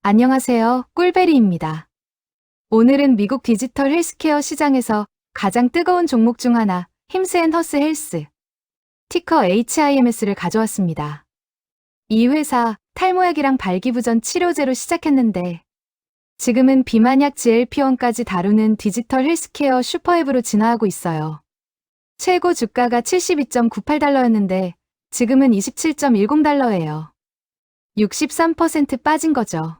안녕하세요. 꿀베리입니다. 오늘은 미국 디지털 헬스케어 시장에서 가장 뜨거운 종목 중 하나, 힘스앤허스 헬스, 티커 HIMS를 가져왔습니다. 이 회사, 탈모약이랑 발기부전 치료제로 시작했는데 지금은 비만약 GLP-1까지 다루는 디지털 헬스케어 슈퍼앱으로 진화하고 있어요. 최고 주가가 72.98달러였는데 지금은 27.10달러예요. 63% 빠진 거죠.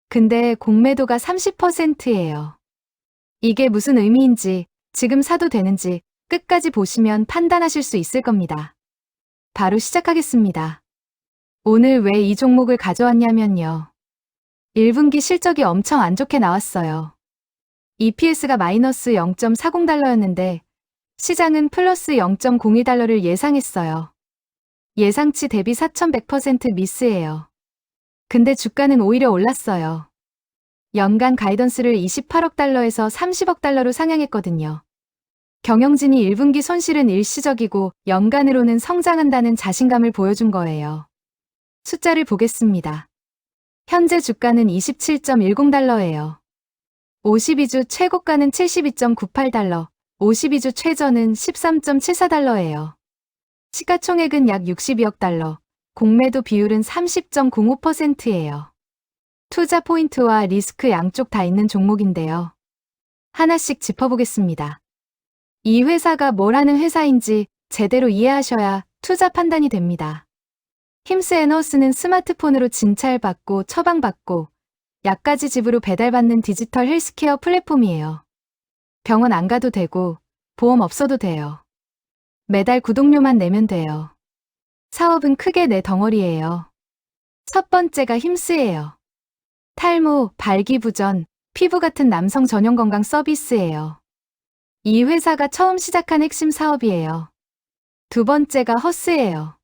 근데 공매도가 30%예요. 이게 무슨 의미인지, 지금 사도 되는지 끝까지 보시면 판단하실 수 있을 겁니다. 바로 시작하겠습니다. 오늘 왜 이 종목을 가져왔냐면요. 1분기 실적이 엄청 안 좋게 나왔어요. EPS가 마이너스 0.40달러였는데 시장은 플러스 0.02달러를 예상했어요. 예상치 대비 4100% 미스예요. 근데 주가는 오히려 올랐어요. 연간 가이던스를 28억 달러에서 30억 달러로 상향했거든요. 경영진이 1분기 손실은 일시적이고 연간으로는 성장한다는 자신감을 보여준 거예요. 숫자를 보겠습니다. 현재 주가는 27.10달러예요. 52주 최고가는 72.98달러, 52주 최저는 13.74달러예요. 시가총액은 약 62억 달러, 공매도 비율은 30.05%예요. 투자 포인트와 리스크 양쪽 다 있는 종목인데요. 하나씩 짚어보겠습니다. 이 회사가 뭘 하는 회사인지 제대로 이해하셔야 투자 판단이 됩니다. 힘스앤허스는 스마트폰으로 진찰받고 처방받고 약까지 집으로 배달받는 디지털 헬스케어 플랫폼이에요. 병원 안 가도 되고 보험 없어도 돼요. 매달 구독료만 내면 돼요. 사업은 크게 네 덩어리예요. 첫 번째가 힘스예요. 탈모, 발기부전, 피부 같은 남성 전용 건강 서비스예요. 이 회사가 처음 시작한 핵심 사업이에요. 두 번째가 허스예요.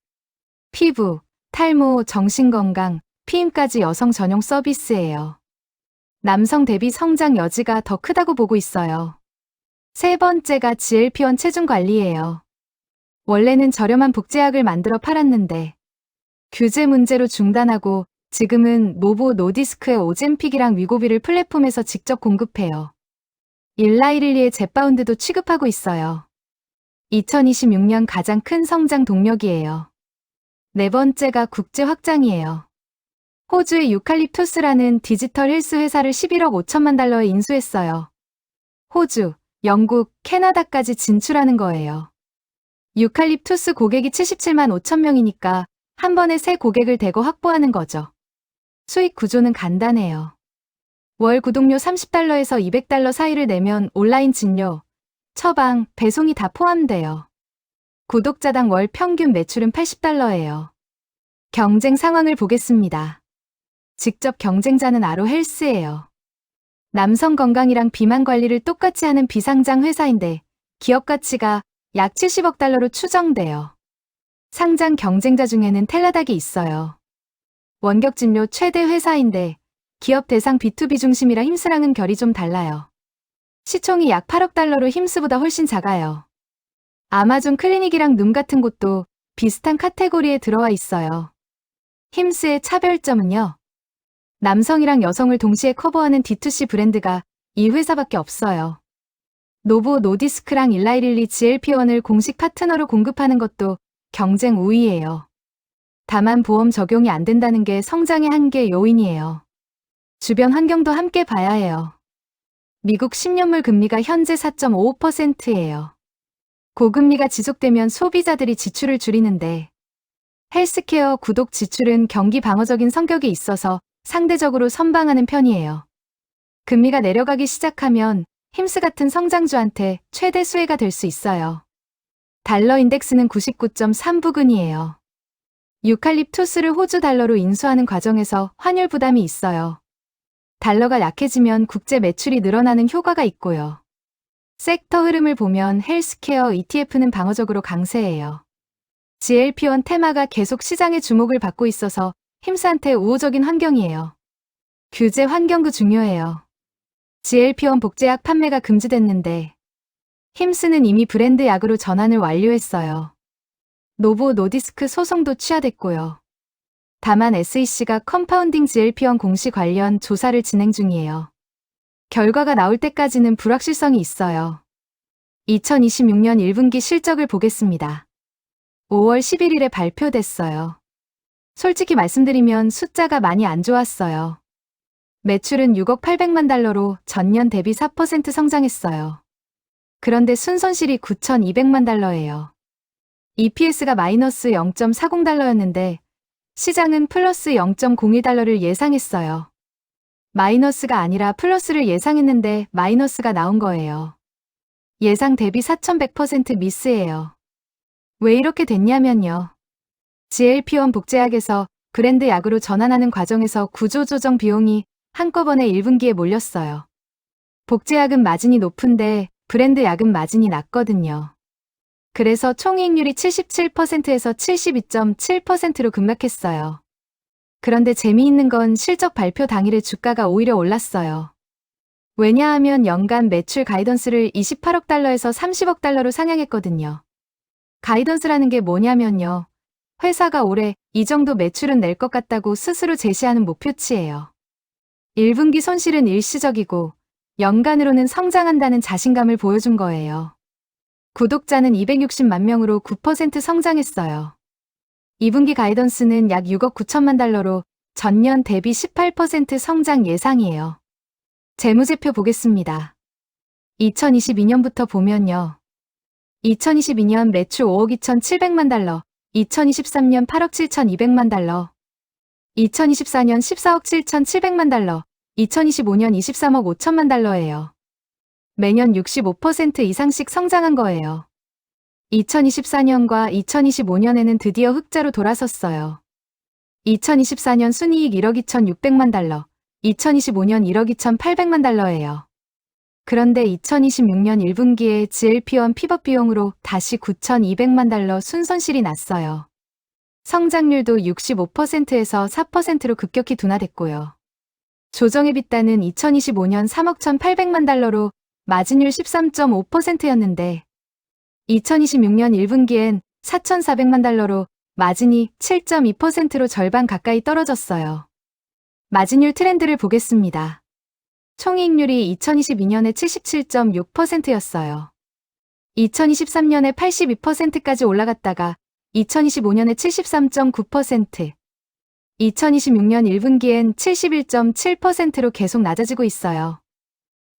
피부, 탈모, 정신건강, 피임까지 여성 전용 서비스예요. 남성 대비 성장 여지가 더 크다고 보고 있어요. 세 번째가 GLP-1 체중 관리예요. 원래는 저렴한 복제약을 만들어 팔았는데 규제 문제로 중단하고 지금은 노보 노디스크의 오젬픽이랑 위고비를 플랫폼에서 직접 공급해요. 일라이릴리의 젯바운드도 취급하고 있어요. 2026년 가장 큰 성장 동력이에요. 네 번째가 국제 확장이에요. 호주의 유칼립투스라는 디지털 헬스 회사를 11억 5천만 달러에 인수했어요. 호주, 영국, 캐나다까지 진출하는 거예요. 유칼립투스 고객이 77만 5천 명이니까 한 번에 새 고객을 대거 확보하는 거죠. 수익 구조는 간단해요. 월 구독료 30달러에서 200달러 사이를 내면 온라인 진료, 처방, 배송이 다 포함돼요. 구독자당 월 평균 매출은 80달러예요. 경쟁 상황을 보겠습니다. 직접 경쟁자는 아로 헬스예요. 남성 건강이랑 비만 관리를 똑같이 하는 비상장 회사인데 기업 가치가 약 70억 달러로 추정돼요. 상장 경쟁자 중에는 텔라닥이 있어요. 원격 진료 최대 회사인데 기업 대상 B2B 중심이라 힘스랑은 결이 좀 달라요. 시총이 약 8억 달러로 힘스보다 훨씬 작아요. 아마존 클리닉이랑 눈 같은 곳도 비슷한 카테고리에 들어와 있어요. 힘스의 차별점은요. 남성이랑 여성을 동시에 커버하는 D2C 브랜드가 이 회사밖에 없어요. 노보 노디스크랑 일라이릴리 GLP-1을 공식 파트너로 공급하는 것도 경쟁 우위예요. 다만 보험 적용이 안 된다는 게 성장의 한계 요인이에요. 주변 환경도 함께 봐야 해요. 미국 10년물 금리가 현재 4.55%예요. 고금리가 지속되면 소비자들이 지출을 줄이는데 헬스케어 구독 지출은 경기 방어적인 성격이 있어서 상대적으로 선방하는 편이에요. 금리가 내려가기 시작하면 힘스 같은 성장주한테 최대 수혜가 될 수 있어요. 달러 인덱스는 99.3 부근이에요. 유칼립투스를 호주 달러로 인수하는 과정에서 환율 부담이 있어요. 달러가 약해지면 국제 매출이 늘어나는 효과가 있고요. 섹터 흐름을 보면 헬스케어 ETF는 방어적으로 강세예요. GLP-1 테마가 계속 시장의 주목을 받고 있어서 힘스한테 우호적인 환경이에요. 규제 환경도 중요해요. GLP-1 복제약 판매가 금지됐는데 힘스는 이미 브랜드 약으로 전환을 완료했어요. 노보 노디스크 소송도 취하됐고요. 다만 SEC가 컴파운딩 GLP-1 공시 관련 조사를 진행 중이에요. 결과가 나올 때까지는 불확실성이 있어요. 2026년 1분기 실적을 보겠습니다. 5월 11일에 발표됐어요. 솔직히 말씀드리면 숫자가 많이 안 좋았어요. 매출은 6억 800만 달러로 전년 대비 4% 성장했어요. 그런데 순손실이 9,200만 달러예요. EPS가 마이너스 0.40달러였는데 시장은 플러스 0.01달러를 예상했어요. 마이너스가 아니라 플러스를 예상했는데 마이너스가 나온 거예요. 예상 대비 4,100% 미스예요. 왜 이렇게 됐냐면요. GLP-1 복제약에서 브랜드 약으로 전환하는 과정에서 구조조정 비용이 한꺼번에 1분기에 몰렸어요. 복제약은 마진이 높은데 브랜드 약은 마진이 낮거든요. 그래서 총이익률이 77%에서 72.7%로 급락했어요. 그런데 재미있는 건 실적 발표 당일에 주가가 오히려 올랐어요. 왜냐하면 연간 매출 가이던스를 28억 달러에서 30억 달러로 상향했거든요. 가이던스라는 게 뭐냐면요. 회사가 올해 이 정도 매출은 낼 것 같다고 스스로 제시하는 목표치예요. 1분기 손실은 일시적이고 연간으로는 성장한다는 자신감을 보여준 거예요. 구독자는 260만 명으로 9% 성장했어요. 2분기 가이던스는 약 6억 9천만 달러로 전년 대비 18% 성장 예상이에요. 재무제표 보겠습니다. 2022년부터 보면요. 2022년 매출 5억 2,700만 달러, 2023년 8억 7,200만 달러, 2024년 14억 7,700만 달러, 2025년 23억 5천만 달러예요. 매년 65% 이상씩 성장한 거예요. 2024년과 2025년에는 드디어 흑자로 돌아섰어요. 2024년 순이익 1억 2,600만 달러, 2025년 1억 2,800만 달러예요. 그런데 2026년 1분기에 GLP-1 픽업 비용으로 다시 9,200만 달러 순손실이 났어요. 성장률도 65%에서 4%로 급격히 둔화됐고요. 조정 EBITDA는 2025년 3억 1,800만 달러로 마진율 13.5%였는데 2026년 1분기엔 4,400만 달러로 마진이 7.2%로 절반 가까이 떨어졌어요. 마진율 트렌드를 보겠습니다. 총이익률이 2022년에 77.6%였어요. 2023년에 82%까지 올라갔다가 2025년에 73.9%, 2026년 1분기엔 71.7%로 계속 낮아지고 있어요.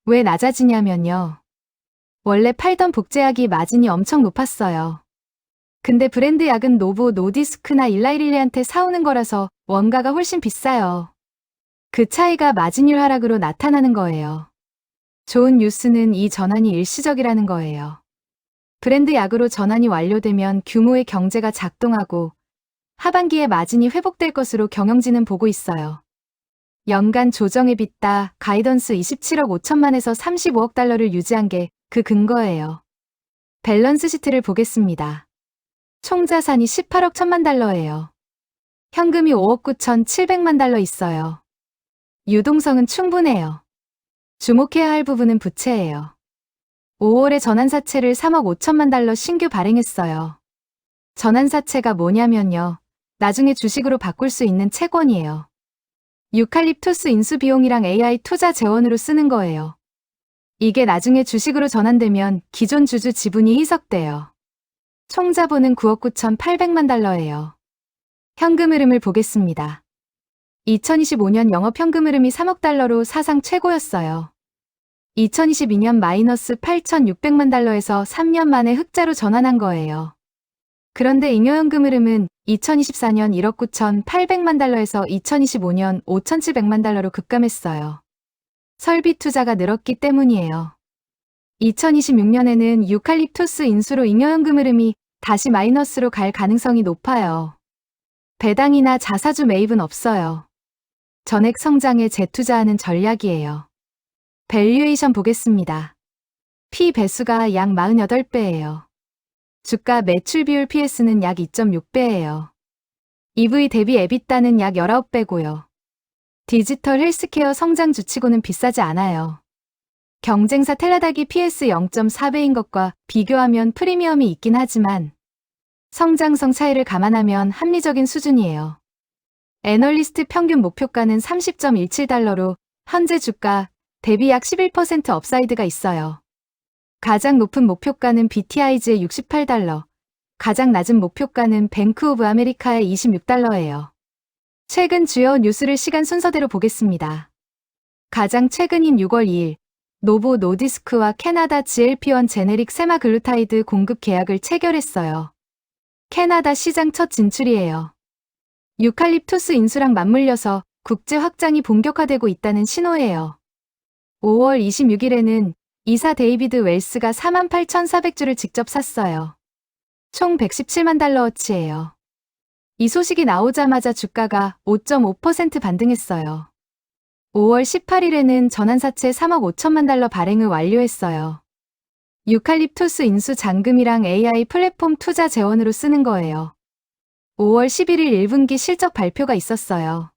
왜 낮아지냐면요. 원래 팔던 복제약이 마진이 엄청 높았어요. 근데 브랜드 약은 노보 노디스크나 일라이릴리한테 사오는 거라서 원가가 훨씬 비싸요. 그 차이가 마진율 하락으로 나타나는 거예요. 좋은 뉴스는 이 전환이 일시적이라는 거예요. 브랜드 약으로 전환이 완료되면 규모의 경제가 작동하고 하반기에 마진이 회복될 것으로 경영진은 보고 있어요. 연간 조정 EBITDA 가이던스 27억 5천만에서 35억 달러를 유지한 게 그 근거예요. 밸런스 시트를 보겠습니다. 총 자산이 18억 1천만 달러예요. 현금이 5억 9,700만 달러 있어요. 유동성은 충분해요. 주목해야 할 부분은 부채예요. 5월에 전환사채를 3억 5천만 달러 신규 발행했어요. 전환사채가 뭐냐면요. 나중에 주식으로 바꿀 수 있는 채권이에요. 유칼립투스 인수 비용이랑 AI 투자 재원으로 쓰는 거예요. 이게 나중에 주식으로 전환되면 기존 주주 지분이 희석돼요. 총 자본은 9억 9,800만 달러예요. 현금 흐름을 보겠습니다. 2025년 영업 현금 흐름이 3억 달러로 사상 최고였어요. 2022년 마이너스 8,600만 달러에서 3년 만에 흑자로 전환한 거예요. 그런데 잉여현금 흐름은 2024년 1억 9,800만 달러에서 2025년 5,700만 달러로 급감했어요. 설비 투자가 늘었기 때문이에요. 2026년에는 유칼립투스 인수로 잉여현금 흐름이 다시 마이너스로 갈 가능성이 높아요. 배당이나 자사주 매입은 없어요. 전액 성장에 재투자하는 전략이에요. 밸류에이션 보겠습니다. P 배수가 약 48배예요. 주가 매출 비율 PS는 약 2.6배예요. EV 대비 EBITDA는 약 19배고요. 디지털 헬스케어 성장 주치고는 비싸지 않아요. 경쟁사 텔라닥이 PS 0.4배인 것과 비교하면 프리미엄이 있긴 하지만 성장성 차이를 감안하면 합리적인 수준이에요. 애널리스트 평균 목표가는 30.17달러로 현재 주가 대비 약 11% 업사이드가 있어요. 가장 높은 목표가는 BTIG의 68달러, 가장 낮은 목표가는 뱅크 오브 아메리카의 26달러예요. 최근 주요 뉴스를 시간 순서대로 보겠습니다. 가장 최근인 6월 2일, 노보 노디스크와 캐나다 GLP-1 제네릭 세마글루타이드 공급 계약을 체결했어요. 캐나다 시장 첫 진출이에요. 유칼립투스 인수랑 맞물려서 국제 확장이 본격화되고 있다는 신호예요. 5월 26일에는 이사 데이비드 웰스가 48,400주를 직접 샀어요. 총 117만 달러어치예요. 이 소식이 나오자마자 주가가 5.5% 반등했어요. 5월 18일에는 전환사채 3억 5천만 달러 발행을 완료했어요. 유칼립투스 인수 잔금이랑 AI 플랫폼 투자 재원으로 쓰는 거예요. 5월 11일 1분기 실적 발표가 있었어요.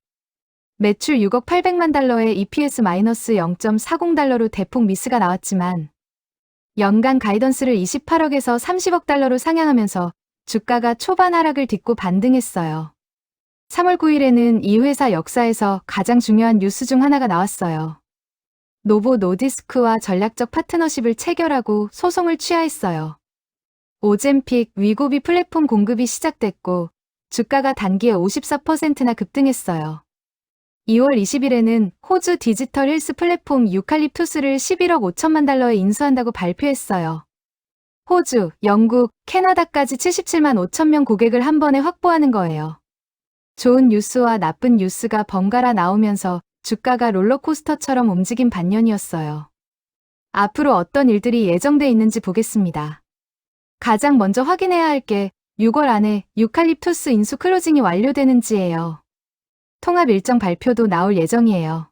매출 6억 800만 달러에 EPS-0.40달러로 대폭 미스가 나왔지만 연간 가이던스를 28억에서 30억 달러로 상향하면서 주가가 초반 하락을 딛고 반등했어요. 3월 9일에는 이 회사 역사에서 가장 중요한 뉴스 중 하나가 나왔어요. 노보 노디스크와 전략적 파트너십을 체결하고 소송을 취하했어요. 오젬픽 위고비 플랫폼 공급이 시작됐고 주가가 단기에 54%나 급등했어요. 2월 20일에는 호주 디지털 헬스 플랫폼 유칼립투스를 11억 5천만 달러에 인수한다고 발표했어요. 호주, 영국, 캐나다까지 77만 5천 명 고객을 한 번에 확보하는 거예요. 좋은 뉴스와 나쁜 뉴스가 번갈아 나오면서 주가가 롤러코스터처럼 움직인 반년이었어요. 앞으로 어떤 일들이 예정돼 있는지 보겠습니다. 가장 먼저 확인해야 할 게 6월 안에 유칼립투스 인수 클로징이 완료되는지예요. 통합 일정 발표도 나올 예정이에요.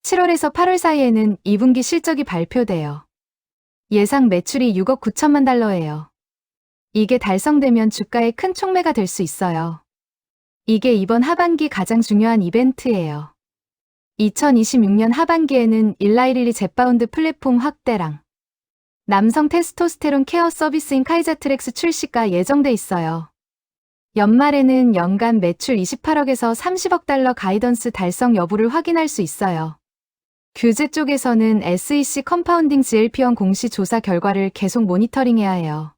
7월에서 8월 사이에는 2분기 실적이 발표돼요. 예상 매출이 6억 9천만 달러예요. 이게 달성되면 주가에 큰 촉매가 될 수 있어요. 이게 이번 하반기 가장 중요한 이벤트예요. 2026년 하반기에는 일라이릴리 젯바운드 플랫폼 확대랑 남성 테스토스테론 케어 서비스인 카이자트렉스 출시가 예정돼 있어요. 연말에는 연간 매출 28억에서 30억 달러 가이던스 달성 여부를 확인할 수 있어요. 규제 쪽에서는 SEC 컴파운딩 GLP-1 공시 조사 결과를 계속 모니터링해야 해요.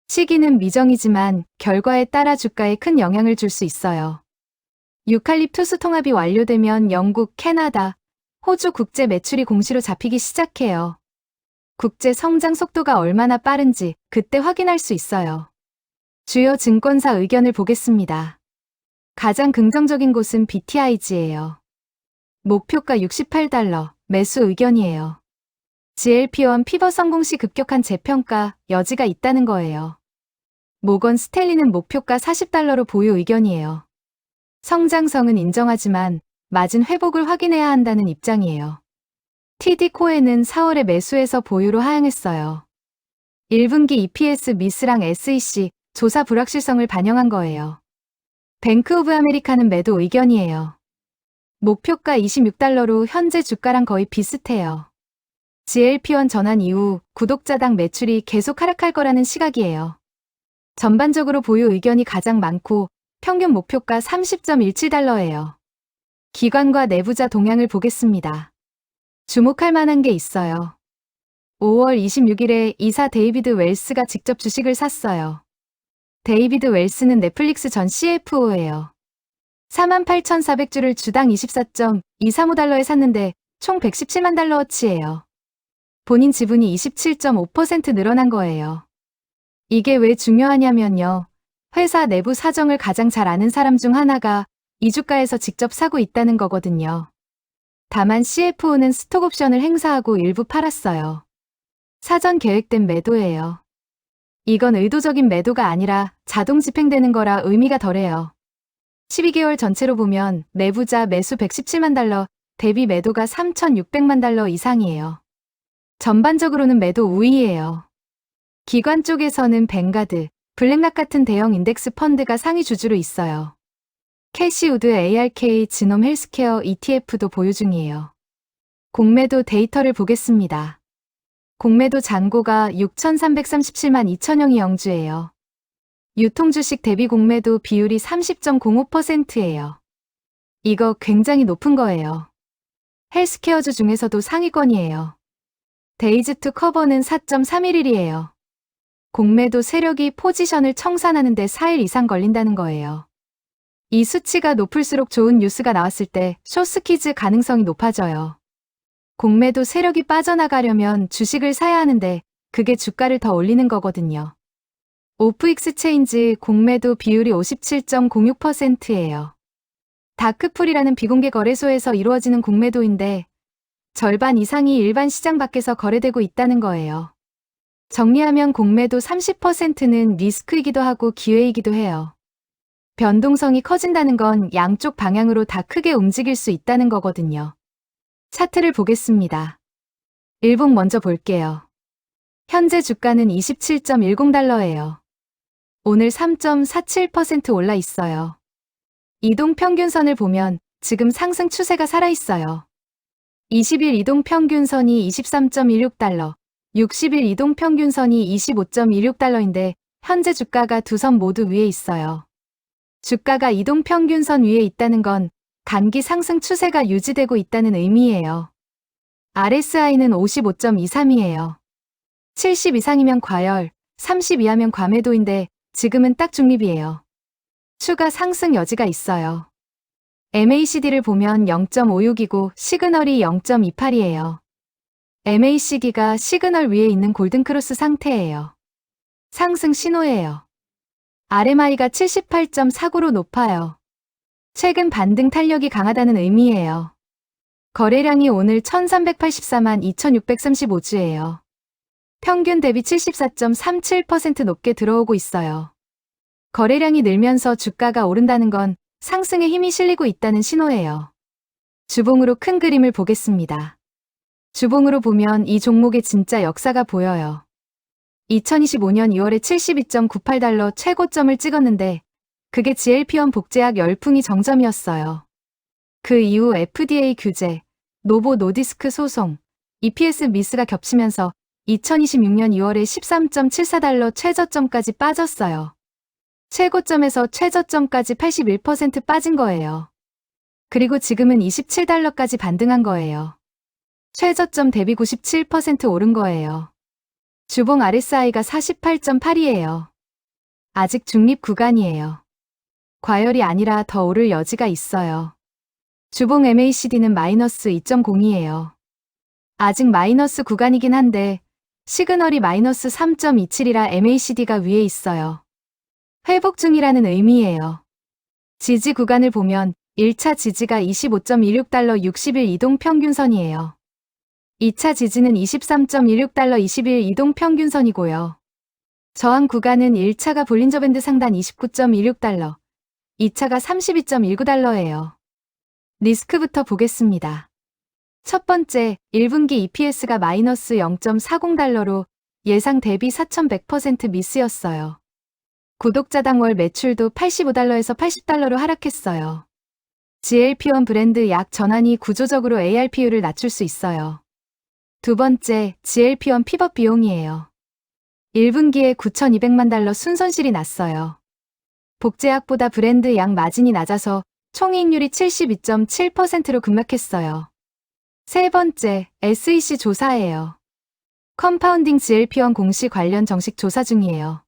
시기는 미정이지만 결과에 따라 주가에 큰 영향을 줄 수 있어요. 유칼립투스 통합이 완료되면 영국, 캐나다, 호주 국제 매출이 공시로 잡히기 시작해요. 국제 성장 속도가 얼마나 빠른지 그때 확인할 수 있어요. 주요 증권사 의견을 보겠습니다. 가장 긍정적인 곳은 BTIG예요. 목표가 68달러, 매수 의견이에요. GLP-1 피벗 성공 시 급격한 재평가 여지가 있다는 거예요. 모건 스탠리는 목표가 40달러로 보유 의견이에요. 성장성은 인정하지만 마진 회복을 확인해야 한다는 입장이에요. TD코에는 4월에 매수해서 보유로 하향했어요. 1분기 EPS 미스랑 SEC 조사 불확실성을 반영한 거예요. 뱅크 오브 아메리카는 매도 의견이에요. 목표가 26달러로 현재 주가랑 거의 비슷해요. GLP-1 전환 이후 구독자당 매출이 계속 하락할 거라는 시각이에요. 전반적으로 보유 의견이 가장 많고 평균 목표가 30.17달러예요. 기관과 내부자 동향을 보겠습니다. 주목할 만한 게 있어요. 5월 26일에 이사 데이비드 웰스가 직접 주식을 샀어요. 데이비드 웰스는 넷플릭스 전 CFO예요. 48,400주를 주당 24.235달러에 샀는데 총 117만 달러어치예요. 본인 지분이 27.5% 늘어난 거예요. 이게 왜 중요하냐면요. 회사 내부 사정을 가장 잘 아는 사람 중 하나가 이 주가에서 직접 사고 있다는 거거든요. 다만 CFO는 스톡옵션을 행사하고 일부 팔았어요. 사전 계획된 매도예요. 이건 의도적인 매도가 아니라 자동 집행되는 거라 의미가 덜해요. 12개월 전체로 보면 내부자 매수 117만 달러, 대비 매도가 3,600만 달러 이상이에요. 전반적으로는 매도 우위예요. 기관 쪽에서는 뱅가드, 블랙락 같은 대형 인덱스 펀드가 상위 주주로 있어요. 캐시우드 ARK 지놈 헬스케어 ETF도 보유 중이에요. 공매도 데이터를 보겠습니다. 공매도 잔고가 6,337만 2천영이 영주예요. 유통주식 대비 공매도 비율이 30.05%예요. 이거 굉장히 높은 거예요. 헬스케어주 중에서도 상위권이에요. 데이즈 투 커버는 4.31일이에요. 공매도 세력이 포지션을 청산하는데 4일 이상 걸린다는 거예요. 이 수치가 높을수록 좋은 뉴스가 나왔을 때 숏스퀴즈 가능성이 높아져요. 공매도 세력이 빠져나가려면 주식을 사야 하는데 그게 주가를 더 올리는 거거든요. 오프익스체인지 공매도 비율이 57.06%예요. 다크풀이라는 비공개 거래소에서 이루어지는 공매도인데 절반 이상이 일반 시장 밖에서 거래되고 있다는 거예요. 정리하면 공매도 30%는 리스크이기도 하고 기회이기도 해요. 변동성이 커진다는 건 양쪽 방향으로 다 크게 움직일 수 있다는 거거든요. 차트를 보겠습니다. 일봉 먼저 볼게요. 현재 주가는 27.10달러예요. 오늘 3.47% 올라 있어요. 이동평균선을 보면 지금 상승 추세가 살아있어요. 20일 이동평균선이 23.16달러, 60일 이동평균선이 25.16달러인데 현재 주가가 두 선 모두 위에 있어요. 주가가 이동평균선 위에 있다는 건 단기 상승 추세가 유지되고 있다는 의미예요. RSI는 55.23이에요. 70 이상이면 과열, 30 이하면 과매도인데 지금은 딱 중립이에요. 추가 상승 여지가 있어요. MACD를 보면 0.56이고 시그널이 0.28이에요. MACD가 시그널 위에 있는 골든크로스 상태예요. 상승 신호예요. RMI가 78.49로 높아요. 최근 반등 탄력이 강하다는 의미예요. 거래량이 오늘 1384만 2635주예요. 평균 대비 74.37% 높게 들어오고 있어요. 거래량이 늘면서 주가가 오른다는 건 상승에 힘이 실리고 있다는 신호예요. 주봉으로 큰 그림을 보겠습니다. 주봉으로 보면 이 종목의 진짜 역사가 보여요. 2025년 2월에 72.98달러 최고점을 찍었는데 그게 GLP-1 복제약 열풍이 정점이었어요. 그 이후 FDA 규제, 노보 노디스크 소송, EPS 미스가 겹치면서 2026년 2월에 13.74달러 최저점까지 빠졌어요. 최고점에서 최저점까지 81% 빠진 거예요. 그리고 지금은 27달러까지 반등한 거예요. 최저점 대비 97% 오른 거예요. 주봉 RSI가 48.8이에요. 아직 중립 구간이에요. 과열이 아니라 더 오를 여지가 있어요. 주봉 MACD는 마이너스 2.02예요. 아직 마이너스 구간이긴 한데 시그널이 마이너스 3.27이라 MACD가 위에 있어요. 회복 중이라는 의미예요. 지지 구간을 보면 1차 지지가 25.16달러 60일 이동평균선이에요. 2차 지지는 23.16달러 20일 이동평균선이고요. 저항 구간은 1차가 볼린저밴드 상단 29.16달러, 2차가 32.19달러예요. 리스크부터 보겠습니다. 첫 번째, 1분기 EPS가 마이너스 0.40달러로 예상 대비 4100% 미스였어요. 구독자당 월 매출도 85달러에서 80달러로 하락했어요. GLP-1 브랜드 약 전환이 구조적으로 ARPU를 낮출 수 있어요. 두 번째, GLP-1 픽업 비용이에요. 1분기에 9,200만 달러 순손실이 났어요. 복제약보다 브랜드 약 마진이 낮아서 총이익률이 72.7%로 급락했어요. 세 번째, SEC 조사예요. 컴파운딩 GLP-1 공시 관련 정식 조사 중이에요.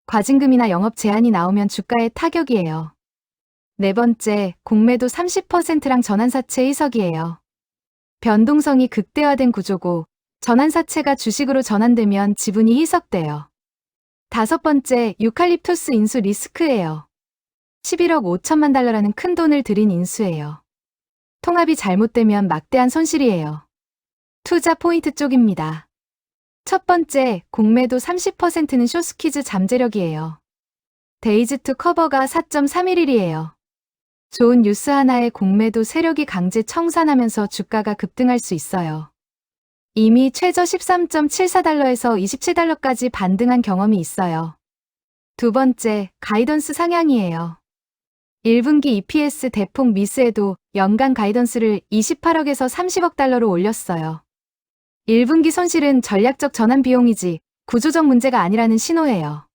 과징금이나 영업 제한이 나오면 주가에 타격이에요. 네 번째, 공매도 30%랑 전환사채 희석이에요. 변동성이 극대화된 구조고 전환사채가 주식으로 전환되면 지분이 희석돼요. 다섯 번째, 유칼립투스 인수 리스크예요. 11억 5천만 달러라는 큰 돈을 들인 인수예요. 통합이 잘못되면 막대한 손실이에요. 투자 포인트 쪽입니다. 첫 번째, 공매도 30%는 숏스퀴즈 잠재력이에요. 데이즈 투 커버가 4.31일이에요. 좋은 뉴스 하나에 공매도 세력이 강제 청산하면서 주가가 급등할 수 있어요. 이미 최저 13.74달러에서 27달러까지 반등한 경험이 있어요. 두 번째, 가이던스 상향이에요. 1분기 EPS 대폭 미스에도 연간 가이던스를 28억에서 30억 달러로 올렸어요. 1분기 손실은 전략적 전환 비용이지 구조적 문제가 아니라는 신호예요.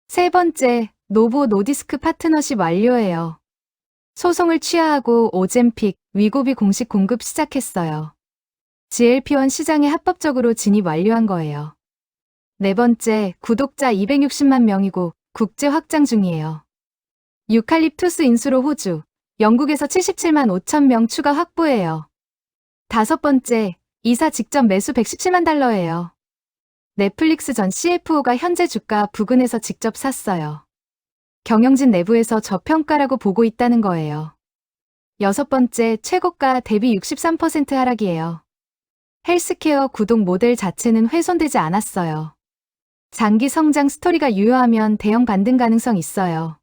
세 번째, 노보 노디스크 파트너십 완료예요. 소송을 취하하고 오젬픽, 위고비 공식 공급 시작했어요. GLP-1 시장에 합법적으로 진입 완료한 거예요. 네 번째, 구독자 260만 명이고 국제 확장 중이에요. 유칼립투스 인수로 호주, 영국에서 77만 5천 명 추가 확보해요. 다섯 번째, 이사 직접 매수 117만 달러예요. 넷플릭스 전 CFO가 현재 주가 부근에서 직접 샀어요. 경영진 내부에서 저평가라고 보고 있다는 거예요. 여섯 번째, 최고가 대비 63% 하락이에요. 헬스케어 구독 모델 자체는 훼손되지 않았어요. 장기 성장 스토리가 유효하면 대형 반등 가능성 있어요.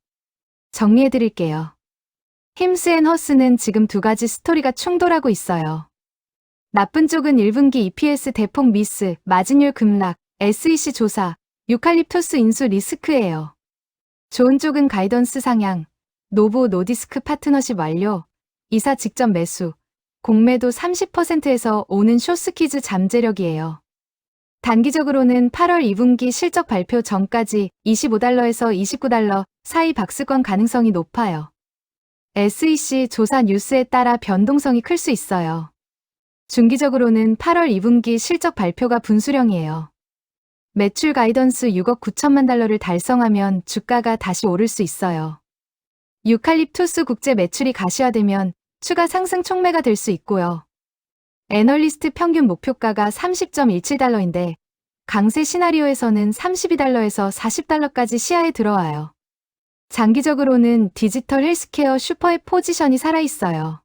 정리해드릴게요. 힘스앤허스는 지금 두 가지 스토리가 충돌하고 있어요. 나쁜 쪽은 1분기 EPS 대폭 미스, 마진율 급락, SEC 조사, 유칼립투스 인수 리스크예요. 좋은 쪽은 가이던스 상향, 노보 노디스크 파트너십 완료, 이사 직접 매수, 공매도 30%에서 오는 쇼스키즈 잠재력이에요. 단기적으로는 8월 2분기 실적 발표 전까지 25달러에서 29달러 사이 박스권 가능성이 높아요. SEC 조사 뉴스에 따라 변동성이 클 수 있어요. 중기적으로는 8월 2분기 실적 발표가 분수령이에요. 매출 가이던스 6억 9천만 달러를 달성하면 주가가 다시 오를 수 있어요. 유칼립투스 국제 매출이 가시화되면 추가 상승 촉매가 될 수 있고요. 애널리스트 평균 목표가가 30.17달러인데 강세 시나리오에서는 32달러에서 40달러까지 시야에 들어와요. 장기적으로는 디지털 헬스케어 슈퍼의 포지션이 살아있어요.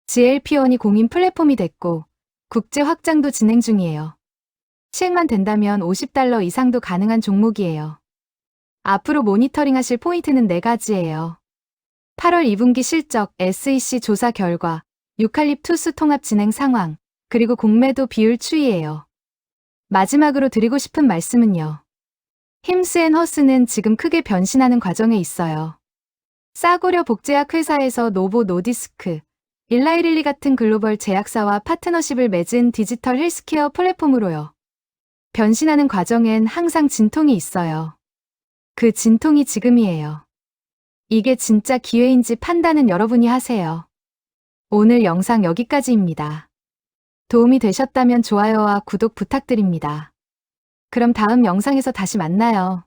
GLP-1이 공인 플랫폼이 됐고 국제 확장도 진행 중이에요. 시행만 된다면 50달러 이상도 가능한 종목이에요. 앞으로 모니터링 하실 포인트는 4가지예요. 8월 2분기 실적, SEC 조사 결과, 유칼립투스 통합 진행 상황, 그리고 공매도 비율 추이예요. 마지막으로 드리고 싶은 말씀은요. 힘스앤허스는 지금 크게 변신하는 과정에 있어요. 싸구려 복제약 회사에서 노보 노디스크, 일라이릴리 같은 글로벌 제약사와 파트너십을 맺은 디지털 헬스케어 플랫폼으로요. 변신하는 과정엔 항상 진통이 있어요. 그 진통이 지금이에요. 이게 진짜 기회인지 판단은 여러분이 하세요. 오늘 영상 여기까지입니다. 도움이 되셨다면 좋아요와 구독 부탁드립니다. 그럼 다음 영상에서 다시 만나요.